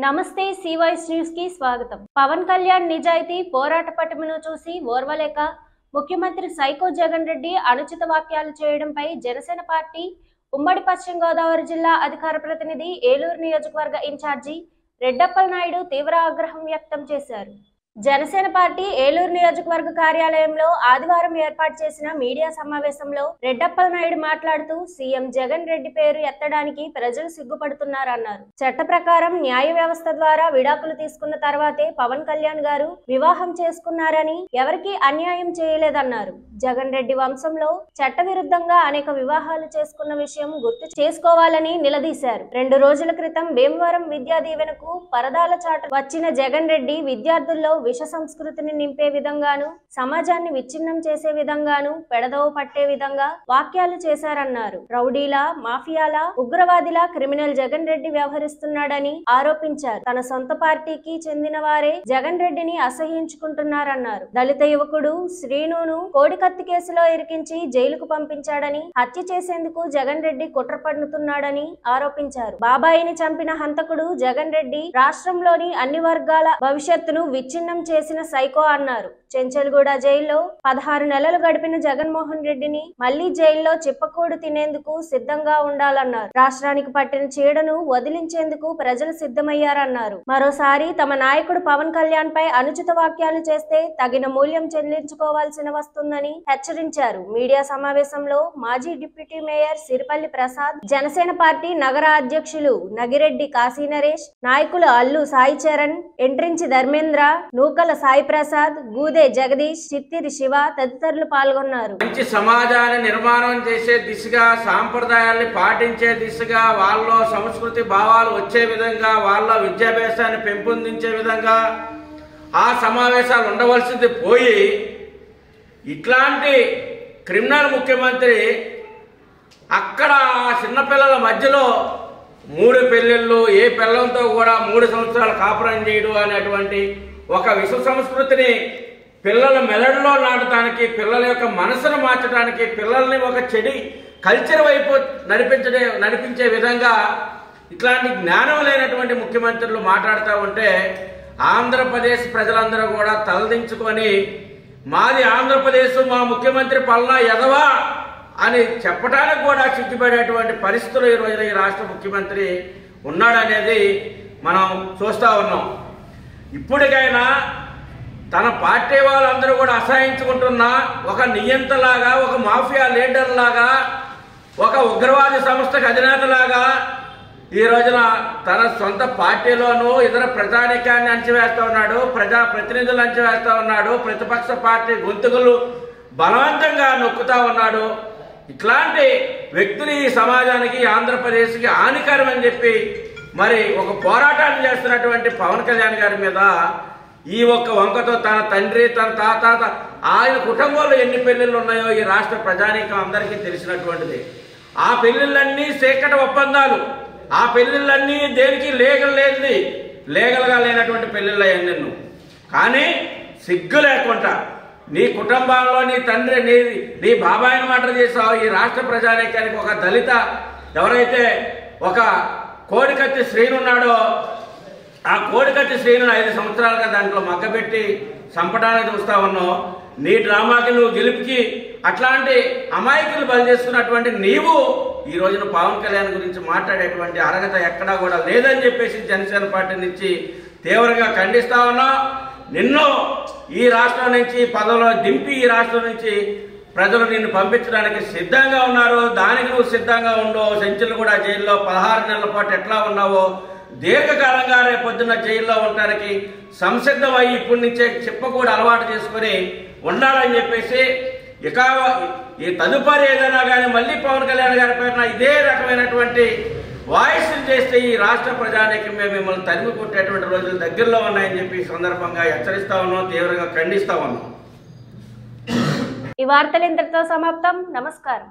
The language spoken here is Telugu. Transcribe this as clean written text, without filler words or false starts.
నమస్తే సివైస్ న్యూస్ కి స్వాగతం। పవన్ కళ్యాణ్ నిజాయితీ పోరాట పటిమను చూసి ఓర్వలేక ముఖ్యమంత్రి సైకో జగన్ రెడ్డి అనుచిత వ్యాఖ్యలు చేయడంపై జనసేన పార్టీ ఉమ్మడి పశ్చిమ గోదావరి జిల్లా అధికార ప్రతినిధి ఏలూరు నియోజకవర్గ ఇన్ఛార్జి రెడ్డప్పలనాయుడు తీవ్ర ఆగ్రహం వ్యక్తం చేశారు। జనసేన పార్టీ ఏలూరు నియోజకవర్గ కార్యాలయంలో ఆదివారం ఏర్పాటు చేసిన మీడియా సమావేశంలో రెడ్డప్పలనాయుడు మాట్లాడుతూ సీఎం జగన్ రెడ్డి పేరు ఎత్తడానికి ప్రజలు సిగ్గుపడుతున్నారన్నారు। చట్ట ప్రకారం న్యాయ వ్యవస్థ ద్వారా విడాకులు తీసుకున్న తర్వాతే పవన్ కళ్యాణ్ గారు వివాహం చేసుకున్నారని ఎవరికీ అన్యాయం చేయలేదన్నారు। జగన్ రెడ్డి వంశంలో చట్ట విరుద్ధంగా అనేక వివాహాలు చేసుకున్న విషయం గుర్తు చేసుకోవాలని నిలదీశారు। 2 రోజుల క్రితం భీమవరం విద్యా దీవెనకు పరదాల చాటు వచ్చిన జగన్ రెడ్డి విద్యార్థుల్లో విష సంస్కృతిని నింపే విధంగాను సమాజాన్ని విచ్ఛిన్నం చేసే విధంగాను పెడదవ పట్టే విధంగా వాక్యాలు చేశారన్నారు। రౌడీలా మాఫియాలా ఉగ్రవాదిలా క్రిమినల్ జగన్ రెడ్డి వ్యవహరిస్తున్నాడని ఆరోపించారు। తన సొంత పార్టీకి చెందిన వారే జగన్ రెడ్డిని అసహ్యించుకుంటున్నారన్నారు। దళిత యువకుడు శ్రీనును కోడికత్తి కేసులో ఇరికించి జైలుకు పంపించాడని హత్య చేసేందుకు జగన్ రెడ్డి కుట్ర పన్నుతున్నాడని ఆరోపించారు। బాబాయిని చంపిన హంతకుడు జగన్ రెడ్డి రాష్ట్రంలోని అన్ని వర్గాల భవిష్యత్తును విచ్ఛిన్నం చేసిన సైకో అన్నారు। చెంచల్గూడ జైల్లో 16 నెలలు గడిపిన జగన్మోహన్ రెడ్డిని మళ్లీ జైల్లో చిప్పకూడు తినేందుకు సిద్ధంగా ఉండాలన్నారు। రాష్ట్రానికి పట్టిన చీడను వదిలించేందుకు ప్రజలు సిద్ధమయ్యారన్నారు। మరోసారి తమ నాయకుడు పవన్ కళ్యాణ్ పై అనుచిత వ్యాఖ్యలు చేస్తే తగిన మూల్యం చెల్లించుకోవాల్సిన వస్తుందని హెచ్చరించారు। మీడియా సమావేశంలో మాజీ deputy mayor Siripalli Prasad, Janasena party నగర అధ్యక్షులు నగిరెడ్డి కాశీ నరేష్, నాయకులు అల్లు సాయి చరణ్, ఎంట్రించి ధర్మేంద్ర, నూకల సాయి ప్రసాద్, గూదే జగదీష్, చిత్తిరి శివ తదితరులు పాల్గొన్నారు। మంచి సమాజాన్ని నిర్మాణం చేసే దిశగా, సాంప్రదాయాల్ని పాటించే దిశగా, వాళ్ళలో సంస్కృతి భావాలు వచ్చే విధంగా, వాళ్ళ విద్యాభ్యాసాన్ని పెంపొందించే విధంగా ఆ సమావేశాలు ఉండవలసింది పోయి ఇట్లాంటి క్రిమినల్ ముఖ్యమంత్రి అక్కడ చిన్నపిల్లల మధ్యలో 3 పెళ్లిళ్ళు, ఏ పిల్లలతో కూడా 3 సంవత్సరాలు కాపురం చేయడం అనేటువంటి ఒక విశ్వ సంస్కృతిని పిల్లల మెదడులో నాటడానికి, పిల్లల యొక్క మనసును మార్చడానికి, పిల్లల్ని ఒక చెడి కల్చర్ వైపు నడిపించే విధంగా ఇట్లాంటి జ్ఞానం లేనటువంటి ముఖ్యమంత్రులు మాట్లాడుతూ ఉంటే ఆంధ్రప్రదేశ్ ప్రజలందరూ కూడా తలదించుకొని మాది ఆంధ్రప్రదేశ్, మా ముఖ్యమంత్రి పల్నా ఎదవా అని చెప్పడానికి కూడా సిగ్గుపడేటువంటి పరిస్థితులు ఈ రోజున ఈ రాష్ట్ర ముఖ్యమంత్రి ఉన్నాడనేది మనం చూస్తూ ఉన్నాం। ఇప్పటికైనా తన పార్టీ వాళ్ళందరూ కూడా అసహించుకుంటున్న ఒక నియంతలాగా, ఒక మాఫియా లీడర్ లాగా, ఒక ఉగ్రవాద సంస్థకు అధినేతలాగా ఈ రోజున తన సొంత పార్టీలోనూ ఇతర ప్రజానీకాన్ని అణచివేస్తూ ఉన్నాడు, ప్రజా ప్రతినిధులు అణచివేస్తూ ఉన్నాడు, ప్రతిపక్ష పార్టీ గొంతుకులు బలవంతంగా నొక్కుతా ఉన్నాడు। ఇట్లాంటి వ్యక్తులు ఈ సమాజానికి, ఆంధ్రప్రదేశ్కి హానికరం అని చెప్పి మరి ఒక పోరాటాన్ని చేస్తున్నటువంటి పవన్ కళ్యాణ్ గారి మీద ఈ ఒక్క వంకతో తన తండ్రి, తన తాత, ఆయన కుటుంబంలో ఎన్ని పెళ్లిళ్ళు ఉన్నాయో ఈ రాష్ట్ర ప్రజానీకం అందరికీ తెలిసినటువంటిది। ఆ పెళ్లిళ్ళన్నీ సేకట ఒప్పందాలు, ఆ పెళ్లిళ్ళన్నీ దేనికి లీగల్గా లేనటువంటి పెళ్లిళ్ళు అయ్యాను। కానీ సిగ్గు లేకుండా నీ కుటుంబంలో నీ తండ్రి, నీ బాబాయిని మర్డర్ చేసావు। ఈ రాష్ట్ర ప్రజానీకానికి ఒక దళిత ఎవరైతే ఒక కోడికత్తి శ్రీనున్నాడో ఆ కోడికత్తి శ్రీను 5 సంవత్సరాలుగా దాంట్లో మగ్గబెట్టి చంపడానికి చూస్తా ఉన్నావు। నీ డ్రామాకి నువ్వు గెలుపుకి అట్లాంటి అమాయకులు బలి చేసుకున్నటువంటి నీవు ఈ రోజున పవన్ కళ్యాణ్ గురించి మాట్లాడేటువంటి అర్హత ఎక్కడా కూడా లేదని చెప్పేసి జనసేన పార్టీ నుంచి తీవ్రంగా ఖండిస్తా ఉన్నాం। నిన్ను ఈ రాష్ట్రం నుంచి పదవిలో దింపి ఈ రాష్ట్రం నుంచి ప్రజలు నిన్ను పంపించడానికి సిద్ధంగా ఉన్నారు। దానికి నువ్వు సిద్ధంగా ఉండవు। సెంచులు కూడా జైల్లో 16 నెలల పాటు ఎట్లా ఉన్నావో దీర్ఘకాలంగా రేపొద్దున జైల్లో ఉండడానికి సంసిద్ధమై ఇప్పటి నుంచే చిప్పకూడ అలవాటు చేసుకుని ఉండాలని చెప్పేసి ఇక ఈ తదుపరి ఏదైనా కానీ మళ్ళీ పవన్ కళ్యాణ్ గారి పైన ఇదే రకమైనటువంటి వాయిస్లు చేస్తే ఈ రాష్ట్ర ప్రజానీకమే మిమ్మల్ని తరిమి కొట్టేటువంటి రోజులు దగ్గరలో ఉన్నాయని చెప్పి ఈ సందర్భంగా హెచ్చరిస్తా ఉన్నాం, తీవ్రంగా ఖండిస్తా ఉన్నాం। ఈ వార్తలు ఇంతటితో సమాప్తం। నమస్కారం।